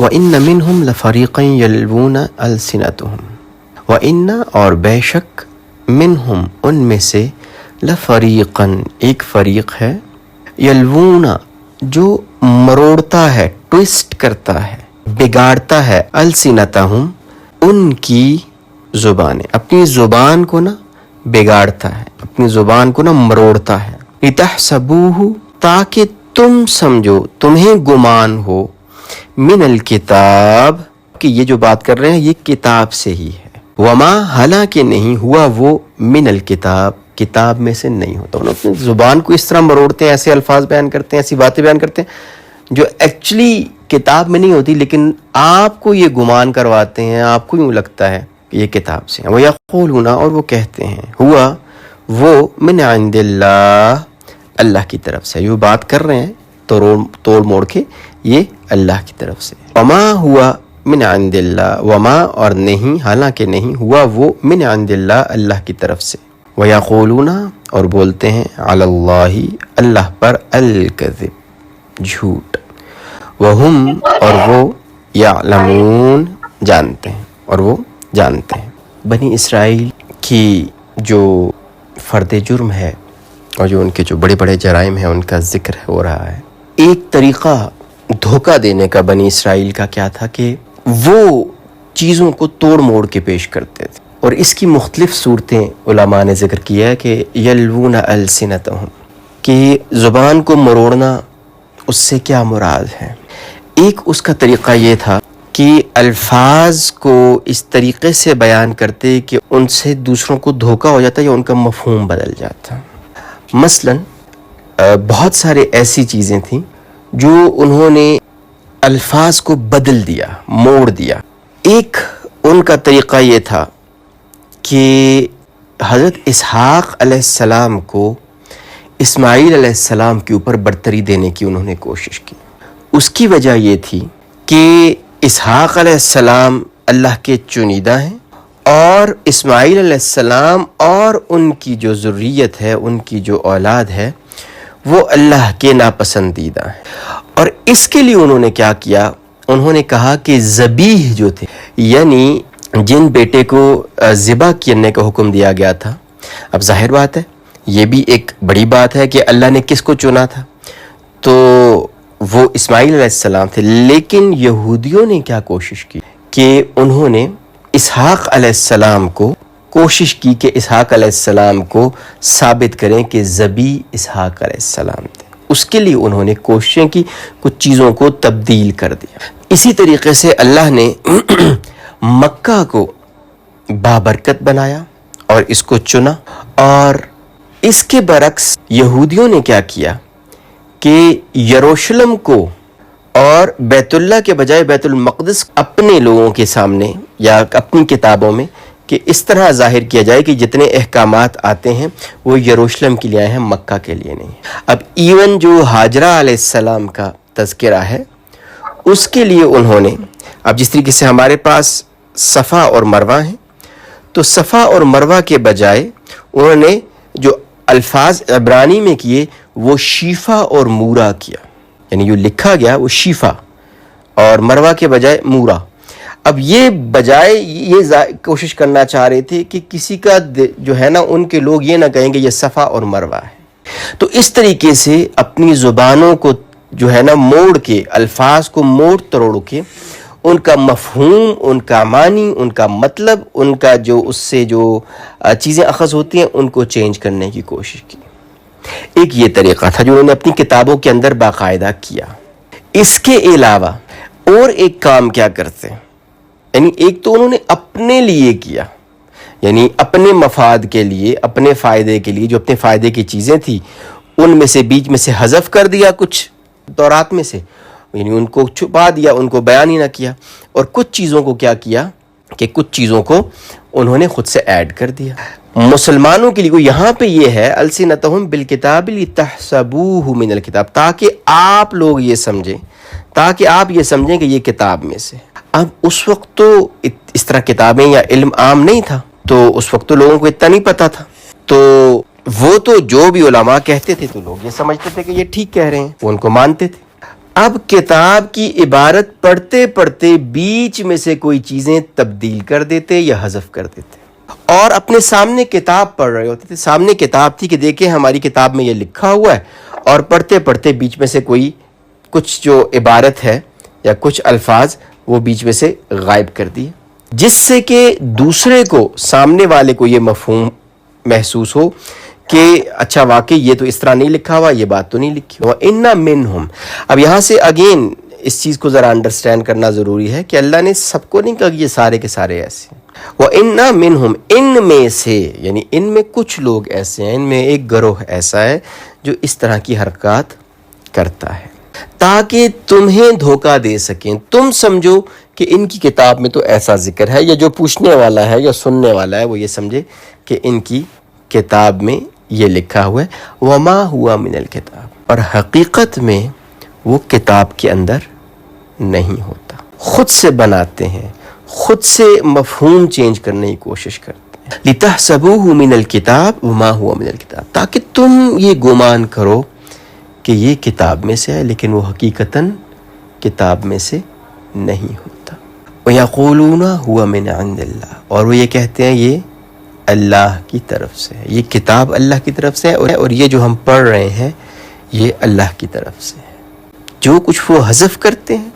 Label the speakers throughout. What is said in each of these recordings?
Speaker 1: وَإِنَّ مِنْهُمْ لَفَرِيقًا يَلْوُونَ أَلْسِنَتُهُمْ وَإِنَّ اور بے شک منہم ان میں سے لفریقاً ایک فریق ہے یلوون جو مروڑتا ہے، ٹویسٹ کرتا ہے، بگاڑتا ہے، السنتہم ان کی زبانیں، اپنی زبان کو نا بگاڑتا ہے، اپنی زبان کو نا مروڑتا ہے، لتحسبوہ تاکہ تم سمجھو، تمہیں گمان ہو، من الکتاب کہ یہ جو بات کر رہے ہیں یہ کتاب سے ہی ہے، وما حالانکہ نہیں ہوا وہ من الکتاب کتاب میں سے نہیں ہوتا۔ انہوں اپنی زبان کو اس طرح مروڑتے ہیں، ایسے الفاظ بیان کرتے ہیں، ایسی باتیں بیان کرتے ہیں جو ایکچولی کتاب میں نہیں ہوتی، لیکن آپ کو یہ گمان کرواتے ہیں، آپ کو یوں لگتا ہے کہ یہ کتاب سے ہیں۔ وَيَقُولُونَ اور وہ کہتے ہیں، ہوا وہ من عند اللہ اللہ کی طرف سے، یہ بات کر رہے ہیں توڑ موڑ کے یہ اللہ کی طرف سے۔ وما ہوا من عند اللہ وما اور نہیں حالانکہ نہیں ہوا وہ من عند اللہ اللہ کی طرف سے۔ وَيَقُولُونَ اور بولتے ہیں علی اللہ اللہ پر الکذب جھوٹ، وَهُمْ اور وہ یعلمون جانتے ہیں، اور وہ جانتے ہیں۔ بنی اسرائیل کی جو فرد جرم ہے اور جو ان کے جو بڑے بڑے جرائم ہیں ان کا ذکر ہو رہا ہے۔ ایک طریقہ دھوکہ دینے کا بنی اسرائیل کا کیا تھا کہ وہ چیزوں کو توڑ موڑ کے پیش کرتے تھے، اور اس کی مختلف صورتیں علماء نے ذکر کیا ہے کہ یلوون السنتہم کہ زبان کو مروڑنا اس سے کیا مراد ہے۔ ایک اس کا طریقہ یہ تھا کہ الفاظ کو اس طریقے سے بیان کرتے کہ ان سے دوسروں کو دھوکہ ہو جاتا یا ان کا مفہوم بدل جاتا۔ مثلا بہت سارے ایسی چیزیں تھیں جو انہوں نے الفاظ کو بدل دیا، موڑ دیا۔ ایک ان کا طریقہ یہ تھا کہ حضرت اسحاق علیہ السلام کو اسماعیل علیہ السلام کے اوپر برتری دینے کی انہوں نے کوشش کی۔ اس کی وجہ یہ تھی کہ اسحاق علیہ السلام اللہ کے چنیدہ ہیں، اور اسماعیل علیہ السلام اور ان کی جو ذریت ہے، ان کی جو اولاد ہے، وہ اللہ کے ناپسندیدہ ہیں۔ اور اس کے لیے انہوں نے کیا کیا، انہوں نے کہا کہ ذبیح جو تھے، یعنی جن بیٹے کو ذبح کرنے کا حکم دیا گیا تھا، اب ظاہر بات ہے یہ بھی ایک بڑی بات ہے کہ اللہ نے کس کو چنا تھا، تو وہ اسماعیل علیہ السلام تھے، لیکن یہودیوں نے کیا کوشش کی کہ انہوں نے اسحاق علیہ السلام کو کوشش کی کہ اسحاق علیہ السلام کو ثابت کریں کہ ذبیح اسحاق علیہ السلام تھے۔ اس کے لیے انہوں نے کوششیں کی، کچھ چیزوں کو تبدیل کر دیا۔ اسی طریقے سے اللہ نے مکہ کو بابرکت بنایا اور اس کو چنا، اور اس کے برعکس یہودیوں نے کیا کیا کہ یروشلم کو اور بیت اللہ کے بجائے بیت المقدس اپنے لوگوں کے سامنے یا اپنی کتابوں میں کہ اس طرح ظاہر کیا جائے کہ جتنے احکامات آتے ہیں وہ یروشلم کے لیے آئے ہیں، مکہ کے لیے نہیں۔ اب ایون جو ہاجرہ علیہ السلام کا تذکرہ ہے اس کے لیے انہوں نے، اب جس طریقے سے ہمارے پاس صفا اور مروہ ہیں، تو صفا اور مروہ کے بجائے انہوں نے جو الفاظ عبرانی میں کیے وہ شیفا اور مورا کیا، یعنی جو لکھا گیا وہ شیفا اور مروہ کے بجائے مورا۔ اب یہ بجائے یہ کوشش کرنا چاہ رہے تھے کہ کسی کا جو ہے نا ان کے لوگ یہ نہ کہیں کہ یہ صفا اور مروہ ہے، تو اس طریقے سے اپنی زبانوں کو جو ہے نا موڑ کے، الفاظ کو موڑ تروڑ کے ان کا مفہوم، ان کا معنی، ان کا مطلب، ان کا جو اس سے جو چیزیں اخذ ہوتی ہیں ان کو چینج کرنے کی کوشش کی۔ ایک یہ طریقہ تھا جو انہوں نے اپنی کتابوں کے اندر باقاعدہ کیا۔ اس کے علاوہ اور ایک کام کیا کرتے ہیں، یعنی ایک تو انہوں نے اپنے لیے کیا، یعنی اپنے مفاد کے لیے، اپنے فائدے کے لیے، جو اپنے فائدے کی چیزیں تھیں ان میں سے بیچ میں سے حذف کر دیا کچھ تورات میں سے، یعنی ان کو چھپا دیا، ان کو بیان ہی نہ کیا، اور کچھ چیزوں کو کیا کیا کہ کچھ چیزوں کو انہوں نے خود سے ایڈ کر دیا۔ مسلمانوں کے لیے یہاں پہ یہ ہے السنتہم بالکتاب لتحسبوہ من الکتاب، تاکہ آپ لوگ یہ سمجھیں، تاکہ آپ یہ سمجھیں کہ یہ کتاب میں سے۔ اب اس وقت تو اس طرح کتابیں یا علم عام نہیں تھا، تو اس وقت تو لوگوں کو اتنا نہیں پتا تھا، تو وہ تو جو بھی علماء کہتے تھے تو لوگ یہ سمجھتے تھے کہ یہ ٹھیک کہہ رہے ہیں، وہ ان کو مانتے تھے۔ اب کتاب کی عبارت پڑھتے پڑھتے بیچ میں سے کوئی چیزیں تبدیل کر دیتے یا حذف کر دیتے، اور اپنے سامنے کتاب پڑھ رہے ہوتے تھے، سامنے کتاب تھی کہ دیکھیں ہماری کتاب میں یہ لکھا ہوا ہے، اور پڑھتے پڑھتے بیچ میں سے کوئی کچھ جو عبارت ہے یا کچھ الفاظ وہ بیچ میں سے غائب کر دیے، جس سے کہ دوسرے کو، سامنے والے کو یہ مفہوم محسوس ہو کہ اچھا واقعی یہ تو اس طرح نہیں لکھا ہوا، یہ بات تو نہیں لکھی ہوا۔ وَإِنَّ مِنْهُمْ، اب یہاں سے اگین اس چیز کو ذرا انڈرسٹینڈ کرنا ضروری ہے کہ اللہ نے سب کو نہیں کہا کہ یہ سارے کے سارے ایسے ہیں۔ وَإِنَّ مِنْهُمْ، ان میں سے، یعنی ان میں کچھ لوگ ایسے ہیں، ان میں ایک گروہ ایسا ہے جو اس طرح کی حرکات کرتا ہے تاکہ تمہیں دھوکہ دے سکیں، تم سمجھو کہ ان کی کتاب میں تو ایسا ذکر ہے، یا جو پوچھنے والا ہے یا سننے والا ہے وہ یہ سمجھے کہ ان کی کتاب میں یہ لکھا ہوا ہے وما ہوا من الکتاب، اور حقیقت میں وہ کتاب کے اندر نہیں ہوتا، خود سے بناتے ہیں، خود سے مفہوم چینج کرنے کی کوشش کرتے ہیں۔ لِتَحْسَبُوهُ مِنَ الْكِتَابِ وَمَا هُوَ مِنَ الْكِتَابِ، تاکہ تم یہ گمان کرو کہ یہ کتاب میں سے ہے لیکن وہ حقیقتاً کتاب میں سے نہیں ہوتا۔ وَيَقُولُونَ هُوَ مِنْ عِنْدِ اللَّهِ، اور وہ یہ کہتے ہیں یہ اللہ کی طرف سے ہے، یہ کتاب اللہ کی طرف سے ہے، اور یہ جو ہم پڑھ رہے ہیں یہ اللہ کی طرف سے ہے۔ جو کچھ وہ حذف کرتے ہیں،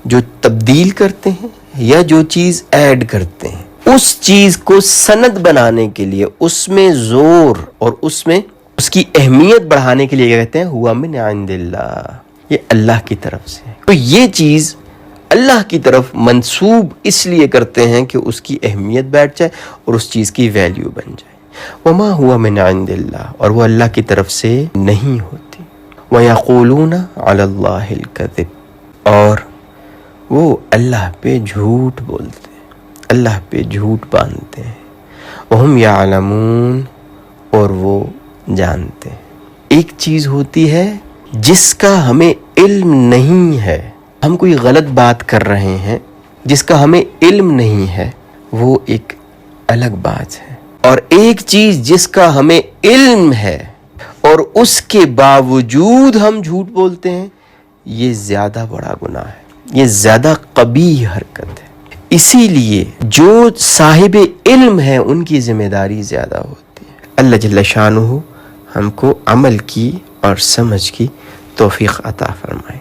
Speaker 1: جو تبدیل کرتے ہیں، یا جو چیز ایڈ کرتے ہیں، اس چیز کو سند بنانے کے لیے، اس میں زور اور اس میں اس کی اہمیت بڑھانے کے لیے کہتے ہیں ہوا من عند اللہ، یہ اللہ کی طرف سے ہے۔ تو یہ چیز اللہ کی طرف منسوب اس لیے کرتے ہیں کہ اس کی اہمیت بیٹھ جائے اور اس چیز کی ویلیو بن جائے۔ وما ہوا من عند اللہ، اور وہ اللہ کی طرف سے نہیں ہوتی۔ وَيَقُولُونَ عَلَى اللَّهِ الْكَذِبَ، اور وہ اللہ پہ جھوٹ بولتے ہیں، اللہ پہ جھوٹ باندھتے ہیں۔ وَهُمْ يَعْلَمُونَ، اور وہ جانتے ہیں۔ ایک چیز ہوتی ہے جس کا ہمیں علم نہیں ہے، ہم کوئی غلط بات کر رہے ہیں جس کا ہمیں علم نہیں ہے، وہ ایک الگ بات ہے، اور ایک چیز جس کا ہمیں علم ہے اور اس کے باوجود ہم جھوٹ بولتے ہیں، یہ زیادہ بڑا گناہ ہے، یہ زیادہ قبیح حرکت ہے۔ اسی لیے جو صاحب علم ہے ان کی ذمہ داری زیادہ ہوتی ہے۔ اللہ جل شانہ ہم کو عمل کی اور سمجھ کی توفیق عطا فرمائے۔